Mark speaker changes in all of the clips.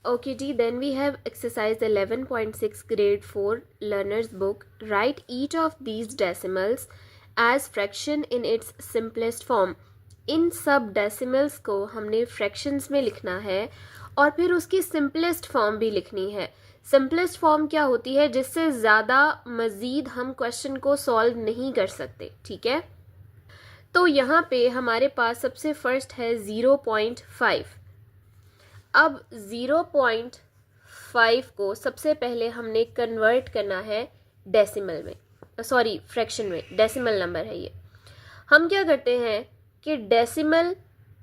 Speaker 1: Okay, G, then we have exercise 11.6 grade 4 learner's book. Write each of these decimals as fraction in its simplest form. इन सब decimals को हमने fractions में लिखना है और फिर उसकी सिंपलेस्ट फॉर्म भी लिखनी है. सिंपलेस्ट फॉर्म क्या होती है? जिससे ज़्यादा मज़ीद हम क्वेश्चन को सॉल्व नहीं कर सकते. ठीक है, तो यहाँ पे हमारे पास सबसे फर्स्ट है 0.5. अब 0.5 को सबसे पहले हमने कन्वर्ट करना है डेसिमल में, सॉरी फ्रैक्शन में. डेसिमल नंबर है ये. हम क्या करते हैं कि डेसिमल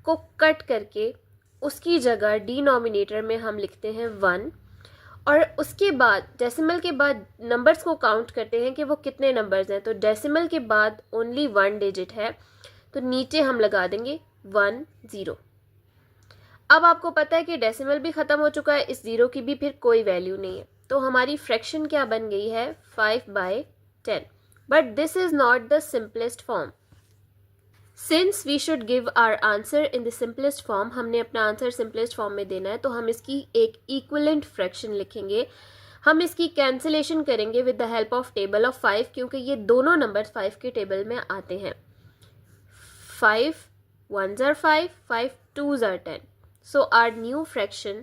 Speaker 1: को कट करके उसकी जगह डिनोमिनेटर में हम लिखते हैं 1 और उसके बाद डेसिमल के बाद नंबर्स को काउंट करते हैं कि वो कितने नंबर्स हैं. तो डेसिमल के बाद ओनली 1 डिजिट है तो नीचे हम लगा देंगे 1 0. अब आपको पता है कि डेसिमल भी ख़त्म हो चुका है, इस ज़ीरो की भी फिर कोई वैल्यू नहीं है. तो हमारी फ्रैक्शन क्या बन गई है? 5/10. But this is not the simplest form. Since we should give our answer in the simplest form, हमने अपना आंसर सिंपलेस्ट फॉर्म में देना है, तो हम इसकी एक इक्विवेलेंट फ्रैक्शन लिखेंगे. हम इसकी कैंसिलेशन करेंगे with the help of table of 5 क्योंकि ये दोनों नंबर 5 के टेबल में आते हैं. 5 1s are 5, 5 2s are 10. So our new fraction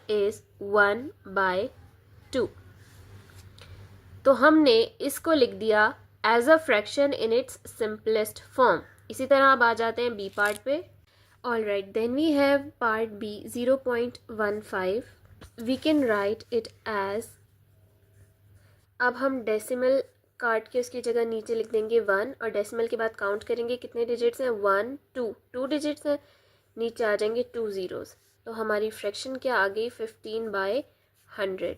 Speaker 1: is 1/2. तो हमने इसको लिख दिया as a fraction in its simplest form. इसी तरह अब आ जाते हैं बी पार्ट पे. All right, then we have part B 0.15. We can write it as, अब हम डेसिमल काट के उसकी जगह नीचे लिख देंगे 1 और डेसिमल के बाद काउंट करेंगे कितने डिजिट्स हैं. 1 2 2 डिजिट्स हैं, नीचे आ जाएंगे 2 ज़ीरोज़. तो हमारी फ्रैक्शन क्या आ गई? 15/100.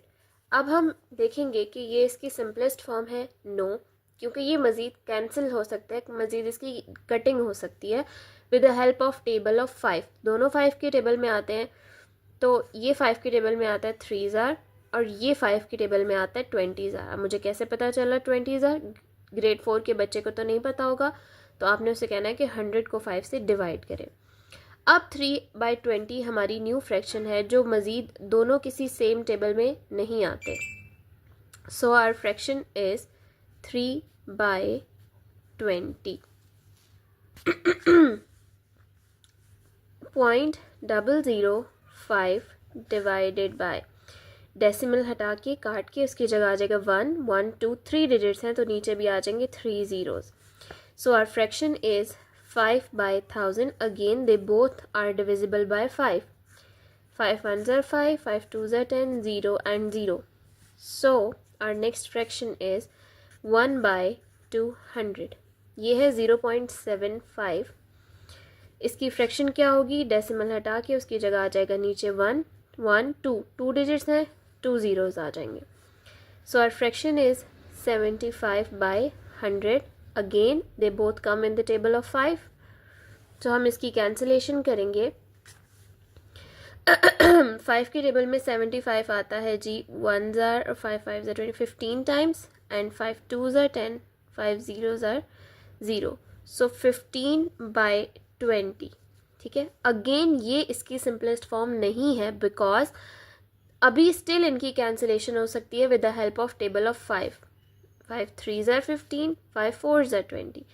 Speaker 1: अब हम देखेंगे कि ये इसकी सिंपलेस्ट फॉर्म है. नो, क्योंकि ये मज़ीद कैंसिल हो सकता है, मज़ीद इसकी कटिंग हो सकती है with the help of table of 5. दोनों 5 के टेबल में आते हैं. तो ये 5 के टेबल में आता है 3s और ये 5 के टेबल में आता है 20s. अब मुझे कैसे पता चला 20s? ग्रेड 4 के बच्चे को तो नहीं पता होगा, तो आपने उससे कहना है कि 100 को 5 से डिवाइड करें. अब 3/20 हमारी न्यू फ्रैक्शन है जो मज़ीद दोनों किसी सेम टेबल में नहीं आते. So our fraction is 3/20. 0.005 divided by, decimal हटा के काट के उसकी जगह आ जाएगा 1 1 2 3 डिजिट्स हैं तो नीचे भी आ जाएंगे 3 zeros. So our fraction is 5/1000. Again they both are divisible by 5. 5 1s are 5, 5 2s are 10, 0 and 0. So our next fraction is 1/200. ये है 0.75. इसकी फ्रैक्शन क्या होगी? डेसिमल हटा के उसकी जगह आ जाएगा नीचे 1 1 2 2 डिजिट्स हैं, 2 ज़ीरोज़ आ जाएंगे. So our fraction is 75/100. Again they both come in the table of 5. तो हम इसकी कैंसिलेशन करेंगे. 5 के टेबल में 75 आता है जी. 1s are 5 5s are 20, 15 times and 5 2s are 10, 5 zeros are 0. So 15/20. ठीक है. अगेन ये इसकी सिंपलेस्ट फॉर्म नहीं है बिकॉज अभी स्टिल इनकी कैंसिलेशन हो सकती है with the help of table of 5. 5 3s are 15, 5 4s are 20.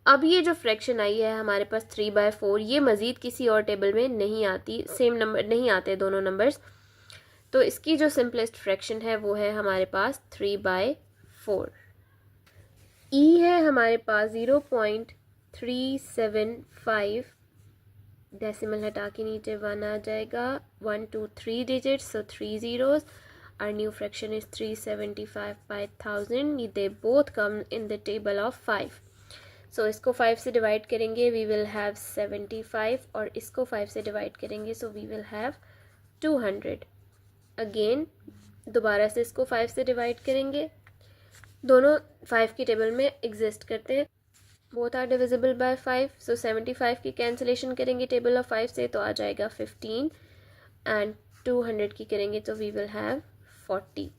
Speaker 1: अब ये जो फ्रैक्शन आई है हमारे पास 3/4, ये मज़ीद किसी और टेबल में नहीं आती, सेम नंबर नहीं आते दोनों नंबर्स. तो इसकी जो सिंपलेस्ट फ्रैक्शन है वो है हमारे पास 3/4. ई है हमारे पास 0.375. डेसिमल हटा के नीचे 1 आ जाएगा. 1 2 3 digits, so 3 zeros. Our new fraction is 375/1000. They both come in the table of 5. So इसको 5 से डिवाइड करेंगे, we will have 75 और इसको 5 से डिवाइड करेंगे, so we will have 200. Again दोबारा से इसको 5 से डिवाइड करेंगे. दोनों 5 की टेबल में एग्जिस्ट करते हैं. Both are divisible by 5. सो 75 की कैंसिलेशन करेंगे टेबल ऑफ 5 से तो आ जाएगा 15 एंड 200 की करेंगे तो we will have 40.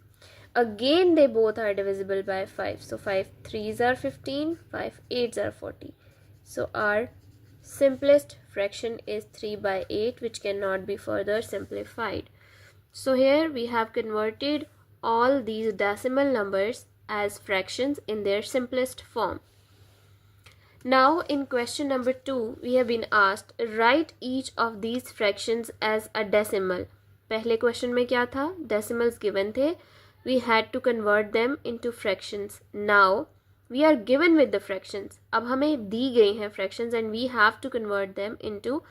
Speaker 1: Again they both are divisible by 5. So 5 3s are 15, 5 8s are 40. So our simplest fraction is 3/8 which cannot be further simplified. So here we have converted all these decimal numbers as fractions in their simplest form. Now in question number 2 we have been asked write each of these fractions as a decimal. पहले question में क्या था, decimals given थे, we had to convert them into fractions. Now we are given with the fractions. अब हमें दी गई हैं fractions and we have to convert them into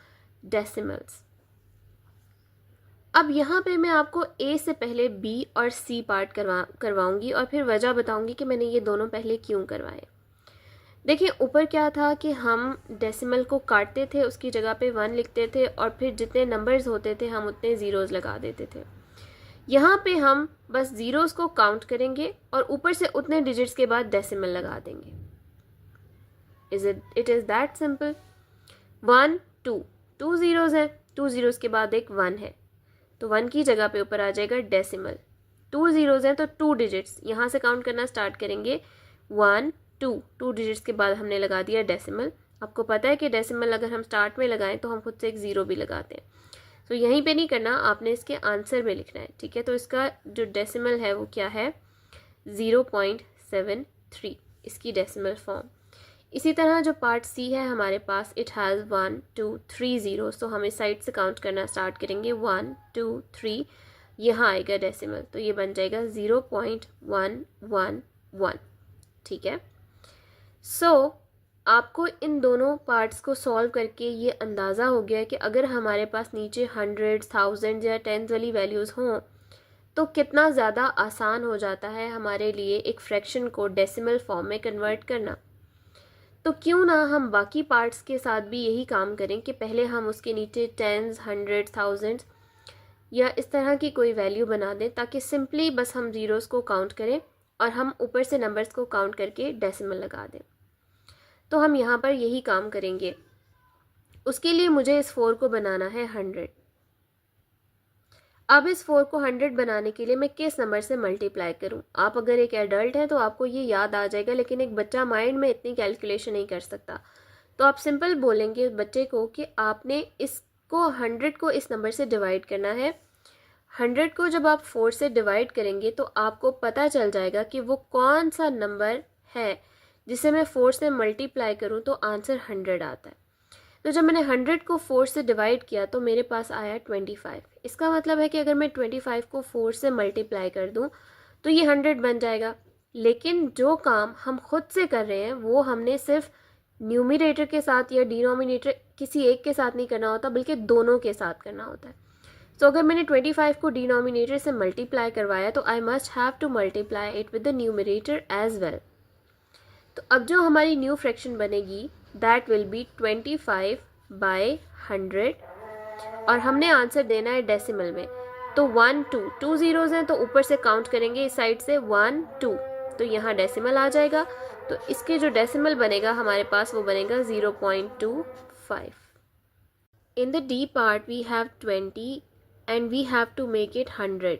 Speaker 1: decimals. अब यहाँ पे मैं आपको A से पहले B और C पार्ट करवाऊंगी और फिर वजह बताऊंगी कि मैंने ये दोनों पहले क्यों करवाए. देखिए ऊपर क्या था कि हम डेसिमल को काटते थे, उसकी जगह पे 1 लिखते थे और फिर जितने नंबर्स होते थे हम उतने ज़ीरोज़ लगा देते थे. यहाँ पे हम बस ज़ीरोज़ को काउंट करेंगे और ऊपर से उतने डिजिट्स के बाद डेसिमल लगा देंगे. It is that simple. 1 2 2 zeros हैं, 2 ज़ीरोज़ के बाद एक 1 है तो 1 की जगह पे ऊपर आ जाएगा डेसिमल. 2 ज़ीरोज़ हैं तो 2 डिजिट्स, यहाँ से काउंट करना स्टार्ट करेंगे. 1 2 डिजिट्स के बाद हमने लगा दिया डेसिमल. आपको पता है कि डेसिमल अगर हम स्टार्ट में लगाएं तो हम खुद से एक ज़ीरो भी लगाते हैं. तो यहीं पे नहीं करना, आपने इसके आंसर में लिखना है. ठीक है, तो इसका जो डेसिमल है वो क्या है, 0.73 इसकी डेसिमल फॉर्म. इसी तरह जो पार्ट सी है हमारे पास, इट हैज़ 1 2 3 ज़ीरो. तो हम इस साइड से काउंट करना स्टार्ट करेंगे. 1 2 3 यहाँ आएगा डेसिमल तो ये बन जाएगा 0.111. ठीक है. आपको इन दोनों पार्ट्स को सॉल्व करके ये अंदाज़ा हो गया कि अगर हमारे पास नीचे हंड्रेड्स, थाउजेंड्स या टेंस वाली वैल्यूज़ हों तो कितना ज़्यादा आसान हो जाता है हमारे लिए एक फ्रैक्शन को डेसिमल फॉर्म में कन्वर्ट करना. तो क्यों ना हम बाकी पार्ट्स के साथ भी यही काम करें कि पहले हम उसके नीचे टेंस, हंड्रेड्स, थाउजेंड्स या इस तरह की कोई वैल्यू बना दें ताकि सिंपली बस हम ज़ीरोज़ को काउंट करें और हम ऊपर से नंबर्स को काउंट करके डेसिमल लगा दें. तो हम यहाँ पर यही काम करेंगे. उसके लिए मुझे इस 4 को बनाना है 100. अब इस 4 को 100 बनाने के लिए मैं किस नंबर से मल्टीप्लाई करूँ. आप अगर एक एडल्ट हैं तो आपको ये याद आ जाएगा, लेकिन एक बच्चा माइंड में इतनी कैलकुलेशन नहीं कर सकता. तो आप सिंपल बोलेंगे बच्चे को कि आपने इसको 100 को इस नंबर से डिवाइड करना है. 100 को जब आप 4 से डिवाइड करेंगे तो आपको पता चल जाएगा कि वो कौन सा नंबर है जिसे मैं 4 से मल्टीप्लाई करूं तो आंसर 100 आता है. तो जब मैंने 100 को 4 से डिवाइड किया तो मेरे पास आया 25. इसका मतलब है कि अगर मैं 25 को 4 से मल्टीप्लाई कर दूं तो ये 100 बन जाएगा. लेकिन जो काम हम खुद से कर रहे हैं वो हमने सिर्फ न्यूमरेटर के साथ या डिनोमिनेटर किसी एक के साथ नहीं करना होता, बल्कि दोनों के साथ करना होता है. तो अगर मैंने 25 को डिनोमिनेटर से मल्टीप्लाई करवाया तो I must have to multiply it with the numerator as well. तो अब जो हमारी न्यू फ्रैक्शन बनेगी दैट विल बी 25 बाय 100 और हमने आंसर देना है डेसिमल में. तो 1 2 2 ज़ीरोज़ हैं तो ऊपर से काउंट करेंगे इस साइड से 1 2 तो यहाँ डेसिमल आ जाएगा. तो इसके जो डेसिमल बनेगा हमारे पास वो बनेगा 0.25. In the D part we have 20 and we have to make it 100.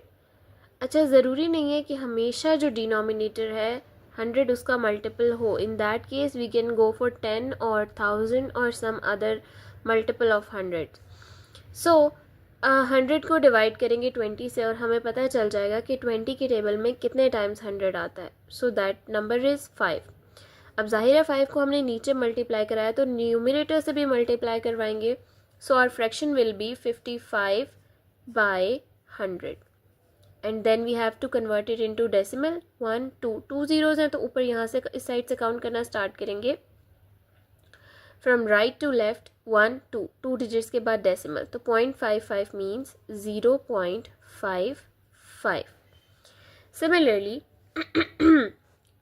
Speaker 1: अच्छा, ज़रूरी नहीं है कि हमेशा जो डिनोमिनेटर है 100 उसका मल्टीपल हो. In that case we can go for 10 और 1000 और some other multiple of 100. So 100 को डिवाइड करेंगे 20 से और हमें पता चल जाएगा कि 20 के टेबल में कितने टाइम्स 100 आता है. So that number is 5. अब जाहिर है 5 को हमने नीचे मल्टीप्लाई कराया तो न्यूमरेटर से भी मल्टीप्लाई करवाएंगे. So our fraction will be 55 by 100 and then we have to convert it into decimal. 1 2 2 zeros हैं तो ऊपर यहाँ से इस साइड से काउंट करना स्टार्ट करेंगे from right to left. 1 2 2 digits के बाद डेसिमल. तो 0.55 मीन्स 0.55. सिमिलरली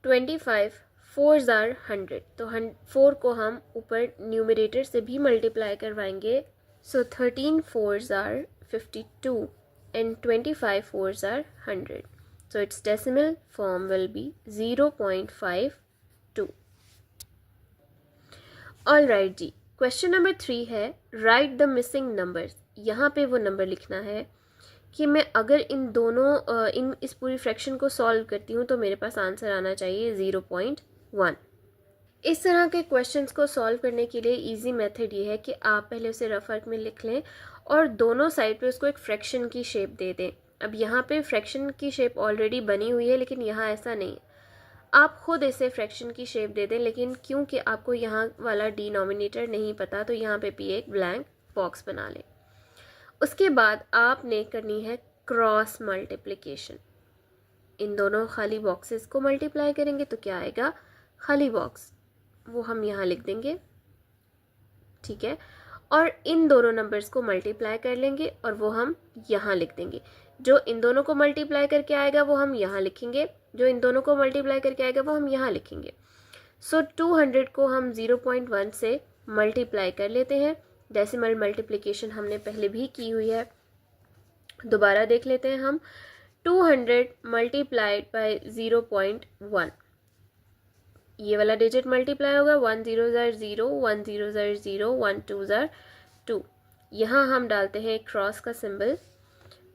Speaker 1: 25 4s आर 100 तो 4 को हम ऊपर न्यूमरेटर से भी मल्टीप्लाई करवाएंगे. सो 13 4s are 52 and 25 4s are 100. So its decimal form will be 0.52. Alright जी, क्वेश्चन नंबर 3 है राइट द मिसिंग नंबर्स. यहाँ पे वो नंबर लिखना है कि मैं अगर इन दोनों इस पूरी फ्रैक्शन को सॉल्व करती हूँ तो मेरे पास आंसर आना चाहिए 0.1. इस तरह के क्वेश्चंस को सॉल्व करने के लिए इजी मेथड ये है कि आप पहले उसे रफ वर्क में लिख लें और दोनों साइड पे उसको एक फ्रैक्शन की शेप दे दें. अब यहाँ पे फ्रैक्शन की शेप ऑलरेडी बनी हुई है, लेकिन यहाँ ऐसा नहीं है। आप खुद इसे फ्रैक्शन की शेप दे दें, लेकिन क्योंकि आपको यहाँ वाला डिनोमिनेटर नहीं पता तो यहाँ पे भी एक ब्लैंक बॉक्स बना लें। उसके बाद आपने करनी है क्रॉस मल्टीप्लिकेशन। इन दोनों खाली बॉक्सेस को मल्टीप्लाई करेंगे तो क्या आएगा, खाली बॉक्स, वो हम यहाँ लिख देंगे, ठीक है। और इन दोनों नंबर्स को मल्टीप्लाई कर लेंगे और वो हम यहाँ लिख देंगे। जो इन दोनों को मल्टीप्लाई करके आएगा वो हम यहाँ लिखेंगे, जो इन दोनों को मल्टीप्लाई करके आएगा वो हम यहाँ लिखेंगे। सो 200 को हम 0.1 से मल्टीप्लाई कर लेते हैं। डेसिमल मल्टीप्लिकेशन हमने पहले भी की हुई है, दोबारा देख लेते हैं हम। 200 मल्टीप्लाइड बाय 0.1, ये वाला डिजिट मल्टीप्लाई होगा, 1 0 ज़र 0, 1 0 ज़र 0, 1 2 ज़र 2। यहाँ हम डालते हैं क्रॉस का सिंबल,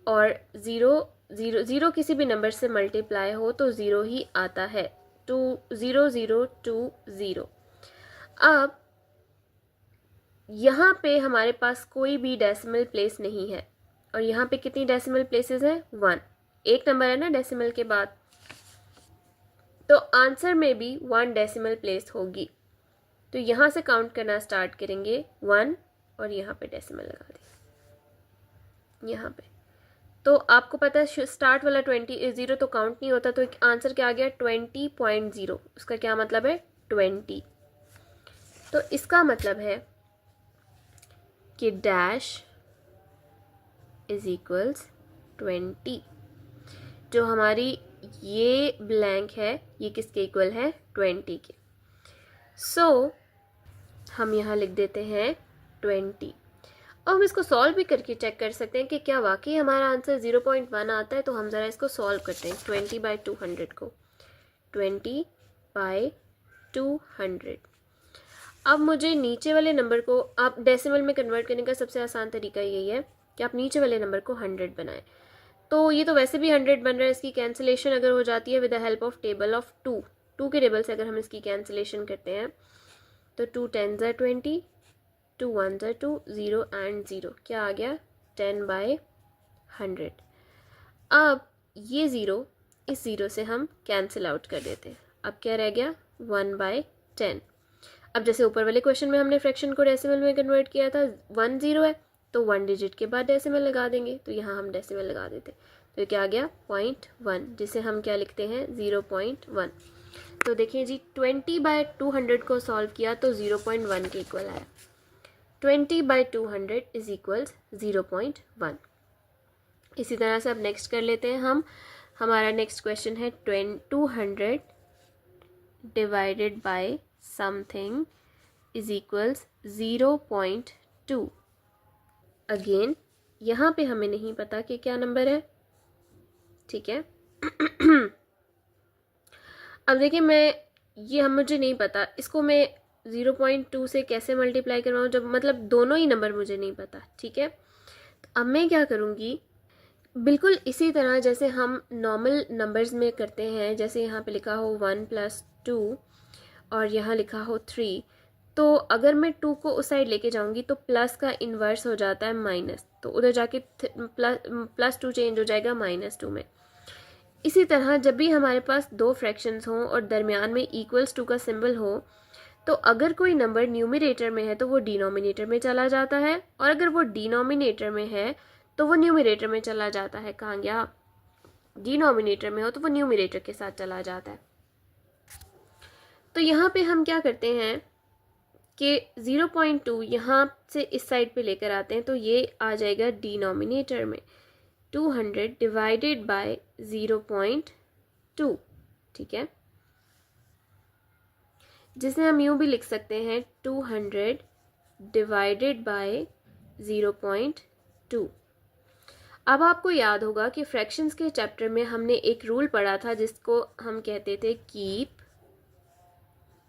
Speaker 1: और 0 0 0 किसी भी नंबर से मल्टीप्लाई हो तो 0 ही आता है। 2 0 0 2 0। अब यहाँ पे हमारे पास कोई भी डेसिमल प्लेस नहीं है, और यहाँ पे कितनी डेसिमल प्लेसेस हैं, 1। एक नंबर है ना डेसिमल के बाद, तो आंसर में भी 1 डेसिमल प्लेस होगी। तो यहाँ से काउंट करना स्टार्ट करेंगे 1, और यहाँ पे डेसिमल लगा दें यहाँ पे। तो आपको पता है स्टार्ट वाला 0 तो काउंट नहीं होता, तो आंसर क्या आ गया, 20.0। उसका क्या मतलब है, 20। तो इसका मतलब है कि डैश इज इक्वल्स 20। जो हमारी ये ब्लैंक है ये किसके इक्वल है, 20 के। सो हम यहाँ लिख देते हैं 20। और हम इसको सॉल्व भी करके चेक कर सकते हैं कि क्या वाकई हमारा आंसर 0.1 आता है। तो हम ज़रा इसको सॉल्व करते हैं। 20/200 को 20/200। अब मुझे नीचे वाले नंबर को, आप डेसिमल में कन्वर्ट करने का सबसे आसान तरीका यही है कि आप नीचे वाले नंबर को 100 बनाएं। तो ये तो वैसे भी 100 बन रहा है, इसकी कैंसिलेशन अगर हो जाती है with the help of table of 2 के टेबल से अगर हम इसकी कैंसिलेशन करते हैं तो 2 10s are 20, 2 1s are 2, 0 and 0, क्या आ गया, 10/100। अब ये 0 इस 0 से हम कैंसिल आउट कर देते हैं। अब क्या रह गया, 1/10। अब जैसे ऊपर वाले क्वेश्चन में हमने फ्रैक्शन को डेसिमल में कन्वर्ट किया था, 1 0 है तो 1 डिजिट के बाद डेसिमल लगा देंगे, तो यहाँ हम डेसिमल लगा देते हैं। तो क्या आ गया, 0.1, जिसे हम क्या लिखते हैं, 0.1। तो देखिए जी, 20/200 को सॉल्व किया तो 0.1 के इक्वल आया। 20/200 इज इक्वल्स 0.1। इसी तरह से अब नेक्स्ट कर लेते हैं हम। हमारा नेक्स्ट क्वेश्चन है 200 divided by something is equals 0.2। Again यहाँ पे हमें नहीं पता कि क्या नंबर है, ठीक है। अब देखिए, मुझे नहीं पता, इसको मैं 0.2 से कैसे मल्टीप्लाई करवाऊँ, जब मतलब दोनों ही नंबर मुझे नहीं पता, ठीक है। तो अब मैं क्या करूँगी, बिल्कुल इसी तरह जैसे हम नॉर्मल नंबर्स में करते हैं, जैसे यहाँ पे लिखा हो 1 + 2 और यहाँ लिखा हो 3, तो अगर मैं 2 को उस साइड लेके जाऊँगी तो प्लस का इन्वर्स हो जाता है माइनस, तो उधर जाके +2 चेंज हो जाएगा -2 में। इसी तरह जब भी हमारे पास दो फ्रैक्शंस हों और दरमियान में =2 का सिंबल हो, तो अगर कोई नंबर न्यूमरेटर में है तो वो डिनोमिनेटर में चला जाता है, और अगर वो डिनोमिनेटर में है तो वो न्यूमरेटर में चला जाता है। कहाँ गया, डिनोमिनेटर में हो तो वो न्यूमरेटर के साथ चला जाता है। तो यहाँ पे हम क्या करते हैं कि 0.2 यहाँ से इस साइड पे लेकर आते हैं, तो ये आ जाएगा डिनोमिनेटर में, 200 डिवाइडेड बाय 0.2, ठीक है, जिसे हम यूँ भी लिख सकते हैं 200 डिवाइडेड बाय 0.2। अब आपको याद होगा कि फ्रैक्शंस के चैप्टर में हमने एक रूल पढ़ा था जिसको हम कहते थे कीप,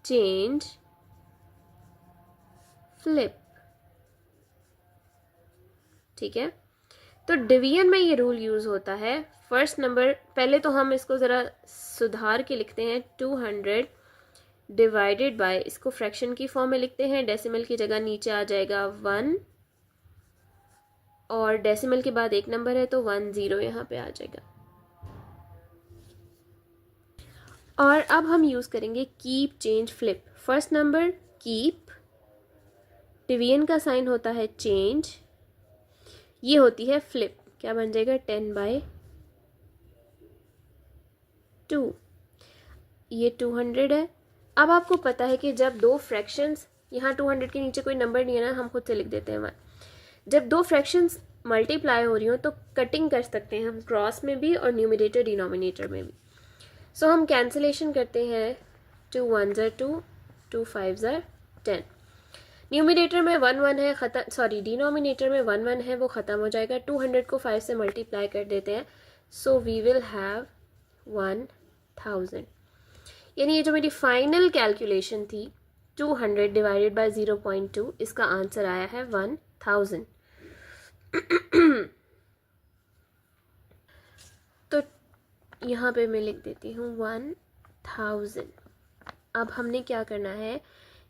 Speaker 1: चेंज, फ्लिप, ठीक है। तो डिवीजन में ये रूल यूज़ होता है। फर्स्ट नंबर, पहले तो हम इसको ज़रा सुधार के लिखते हैं, 200 डिवाइडेड बाय, इसको फ्रैक्शन की फॉर्म में लिखते हैं, डेसिमल की जगह नीचे आ जाएगा 1, और डेसिमल के बाद एक नंबर है तो 10 यहाँ पे आ जाएगा। और अब हम यूज़ करेंगे keep, change, flip. First number keep, division का साइन होता है चेंज, ये होती है फ्लिप। क्या बन जाएगा 10/2, ये 200 है। अब आपको पता है कि जब दो फ्रैक्शंस, यहाँ 200 के नीचे कोई नंबर नहीं है ना, हम खुद से लिख देते हैं 1। जब दो फ्रैक्शंस मल्टीप्लाई हो रही हो तो कटिंग कर सकते हैं हम क्रॉस में भी और न्यूमरेटर डिनोमिनेटर में भी। सो हम कैंसिलेशन करते हैं, 2 1s are 2, 2 5s are 10। Numerator में 1 1 है, डिनोमिनेटर में 1 1 है, वो ख़त्म हो जाएगा। 200 को 5 से मल्टीप्लाई कर देते हैं, सो वी विल हैव 1000। यानी ये जो मेरी फाइनल कैलकुलेशन थी 200 डिवाइडेड बाय 0.2, इसका आंसर आया है 1000। तो यहाँ पे मैं लिख देती हूँ 1000। अब हमने क्या करना है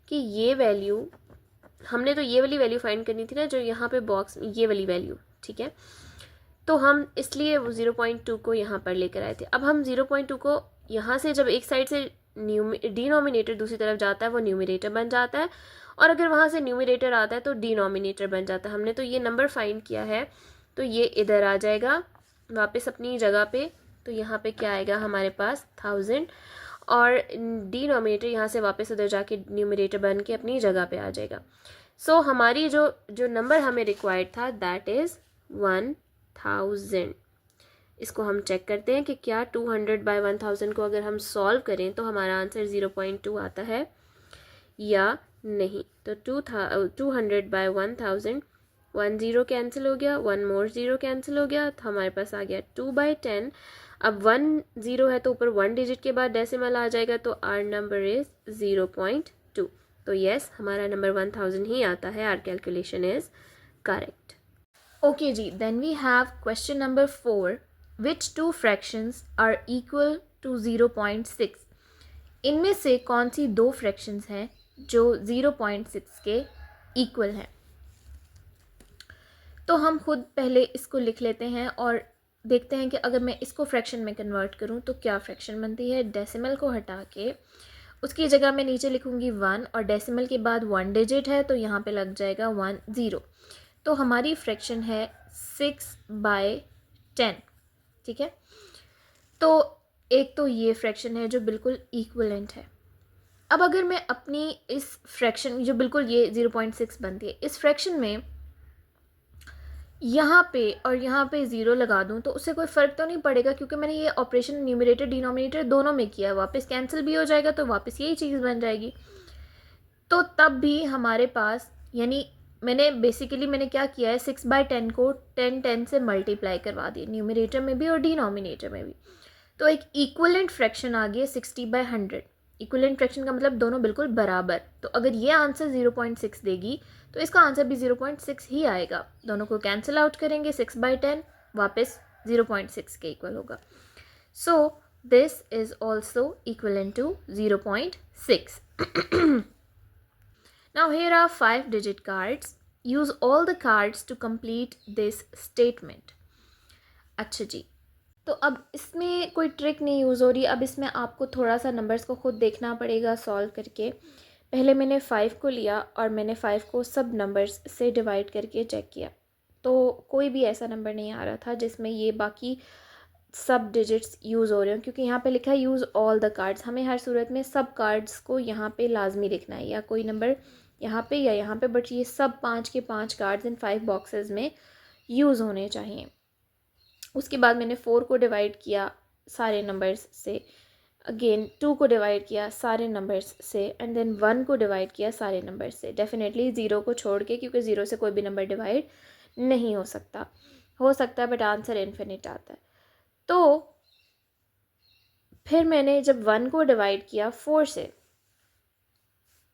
Speaker 1: कि ये वैल्यू, हमने तो ये वाली वैल्यू फाइंड करनी थी ना, जो यहाँ पे बॉक्स, ये वाली वैल्यू, ठीक है। तो हम इसलिए 0.2 को यहाँ पर लेकर आए थे। अब हम 0.2 को यहाँ से, जब एक साइड से डिनोमिनेटर दूसरी तरफ जाता है वो न्यूमरेटर बन जाता है, और अगर वहाँ से न्यूमरेटर आता है तो डिनोमिनेटर बन जाता है। हमने तो ये नंबर फाइंड किया है, तो ये इधर आ जाएगा वापस अपनी जगह पे। तो यहाँ पे क्या आएगा हमारे पास 1000, और डिनोमिनेटर यहाँ से वापस उधर जाके न्यूमरेटर बन के अपनी जगह पे आ जाएगा। सो हमारी जो नंबर हमें रिक्वायर्ड था दैट इज़ 1000। इसको हम चेक करते हैं कि क्या 200/1000 को अगर हम सॉल्व करें तो हमारा आंसर 0.2 आता है या नहीं। तो 200/1000, 1 0 कैंसिल हो गया, 1 मोर 0 कैंसिल हो गया, तो हमारे पास आ गया 2/10। अब 1 0 है तो ऊपर 1 डिजिट के बाद डेसिमल आ जाएगा, तो आर नंबर इज़ 0.2। तो यस, हमारा नंबर 1000 ही आता है। Our calculation is correct.
Speaker 2: Okay जी, then we have question number 4, which two fractions are equal to 0.6। इनमें से कौन सी दो फ्रैक्शंस हैं जो 0.6 के इक्वल हैं। तो हम खुद पहले इसको लिख लेते हैं और देखते हैं कि अगर मैं इसको फ्रैक्शन में कन्वर्ट करूं तो क्या फ्रैक्शन बनती है। डेसिमल को हटा के उसकी जगह मैं नीचे लिखूंगी 1, और डेसिमल के बाद 1 डिजिट है तो यहाँ पे लग जाएगा 1 0। तो हमारी फ्रैक्शन है 6/10, ठीक है। तो एक तो ये फ्रैक्शन है जो बिल्कुल इक्वलेंट है। अब अगर मैं अपनी इस फ्रैक्शन, जो बिल्कुल ये 0.6 बनती है, इस फ्रैक्शन में यहाँ पे और यहाँ पे 0 लगा दूँ तो उससे कोई फ़र्क तो नहीं पड़ेगा, क्योंकि मैंने ये ऑपरेशन न्यूमरेटर डिनोमिनेटर दोनों में किया है। वापस कैंसिल भी हो जाएगा तो वापस यही चीज़ बन जाएगी। तो तब भी हमारे पास, यानी मैंने क्या किया है, 6/10 को 10 से मल्टीप्लाई करवा दिया, न्यूमरेटर में भी और डिनोमिनेटर में भी। तो एक इक्वलेंट फ्रैक्शन आ गया 60/100। इक्वलेंट फ्रैक्शन का मतलब दोनों बिल्कुल बराबर। तो अगर ये आंसर 0.6 देगी तो इसका आंसर भी 0.6 ही आएगा। दोनों को कैंसिल आउट करेंगे, 6/10 वापस 0.6 के इक्वल होगा। So this is also equivalent to 0.6. Now here are 5 digit cards. Use all the cards to complete this statement. अच्छा जी, तो अब इसमें कोई ट्रिक नहीं यूज़ हो रही। अब इसमें आपको थोड़ा सा नंबर्स को खुद देखना पड़ेगा सॉल्व करके। पहले मैंने 5 को लिया और मैंने 5 को सब नंबर्स से डिवाइड करके चेक किया, तो कोई भी ऐसा नंबर नहीं आ रहा था जिसमें ये बाकी सब डिजिट्स यूज़ हो रहे हो, क्योंकि यहाँ पे लिखा है यूज़ ऑल द कार्ड्स। हमें हर सूरत में सब कार्ड्स को यहाँ पे लाजमी लिखना है, या कोई नंबर यहाँ पे या यहाँ पे, बट ये सब 5 के 5 कार्ड्स इन 5 बॉक्सेस में यूज़ होने चाहिए। उसके बाद मैंने 4 को डिवाइड किया सारे नंबर्स से, अगेन 2 को डिवाइड किया सारे नंबर्स से, एंड देन 1 को डिवाइड किया सारे नंबर्स से, डेफिनेटली 0 को छोड़ के, क्योंकि 0 से कोई भी नंबर डिवाइड नहीं हो सकता है बट आंसर इन्फिनिट आता है। तो फिर मैंने जब 1 को डिवाइड किया 4 से,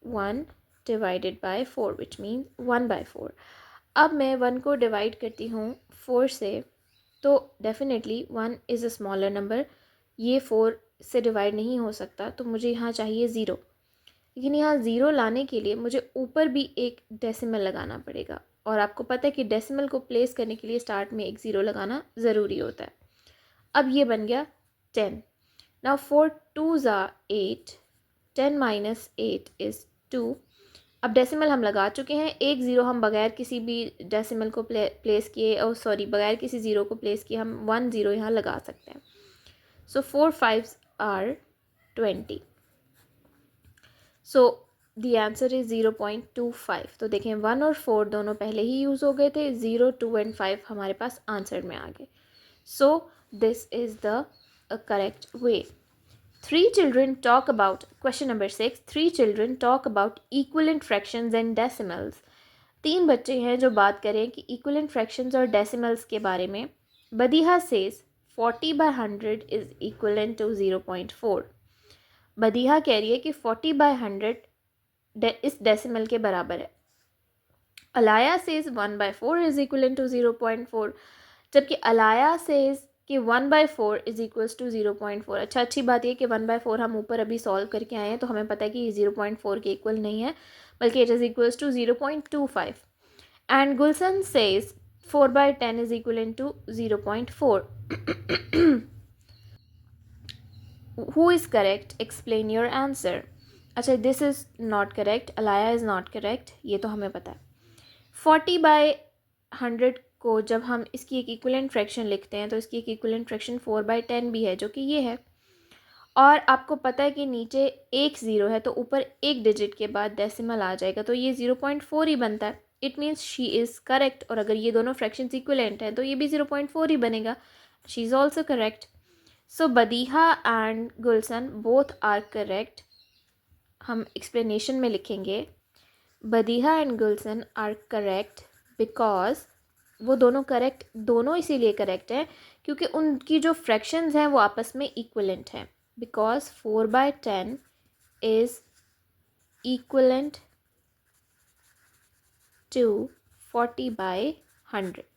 Speaker 2: 1 डिवाइडेड बाय 4 विच मीन्स 1/4। अब मैं 1 को डिवाइड करती हूँ 4 से, तो definitely 1 is a smaller number, ये 4 से डिवाइड नहीं हो सकता, तो मुझे यहाँ चाहिए 0। लेकिन यहाँ 0 लाने के लिए मुझे ऊपर भी एक डेसिमल लगाना पड़ेगा। और आपको पता है कि डेसिमल को प्लेस करने के लिए स्टार्ट में एक ज़ीरो लगाना ज़रूरी होता है। अब ये बन गया 10। Now 4 2s are 8, 10 minus 8 is 2। अब डेसिमल हम लगा चुके हैं, एक ज़ीरो हम बगैर किसी भी डेसिमल को प्लेस किए, और सॉरी बगैर किसी ज़ीरो को प्लेस किए हम 1 ज़ीरो यहाँ लगा सकते हैं। सो 4 5s are 20। So the answer is 0.25। तो देखें 1 और 4 दोनों पहले ही यूज़ हो गए थे, 0 2 एंड 5 हमारे पास आंसर में आ गए। So this is the correct way. Question number 6, 3 children talk about equivalent fractions and decimals। 3 बच्चे हैं जो बात करें कि equivalent fractions और decimals के बारे में। बदीहा says 40/100 is equivalent to 0.4। बदीहा कह रही है कि 40/100 इस डेसिमल के बराबर है। Alaya says 1/4 is equivalent to 0.4, जबकि अलाया says कि 1/4 इज इक्वल्स टू 0.4। अच्छा, अच्छी बात यह कि 1/4 हम ऊपर अभी सॉल्व करके आए हैं, तो हमें पता है कि ये 0.4 के इक्वल नहीं है, बल्कि it is equals to 0.25। And Gulshan says 4/10 is equal to 0.4। Who is correct? Explain your answer. अच्छा, this is not correct, Alaya is not correct, ये तो हमें पता है। 40/100 को जब हम इसकी एक इक्विवेलेंट फ्रैक्शन लिखते हैं तो इसकी एक इक्विवेलेंट फ्रैक्शन 4/10 भी है, जो कि ये है। और आपको पता है कि नीचे एक ज़ीरो है, तो ऊपर एक डिजिट के बाद डेसिमल आ जाएगा, तो ये 0.4 ही बनता है। It means she is correct. और अगर ये दोनों फ्रैक्शंस इक्विवेलेंट हैं तो ये भी 0.4 ही बनेगा। She is also correct. So Badiha and Gulshan both are correct. हम एक्सप्लेनेशन में लिखेंगे Badiha and Gulshan are correct because वो दोनों करेक्ट, दोनों इसीलिए करेक्ट हैं क्योंकि उनकी जो फ्रैक्शंस हैं वो आपस में इक्वलेंट हैं। Because 4/10 is equivalent to 40/100।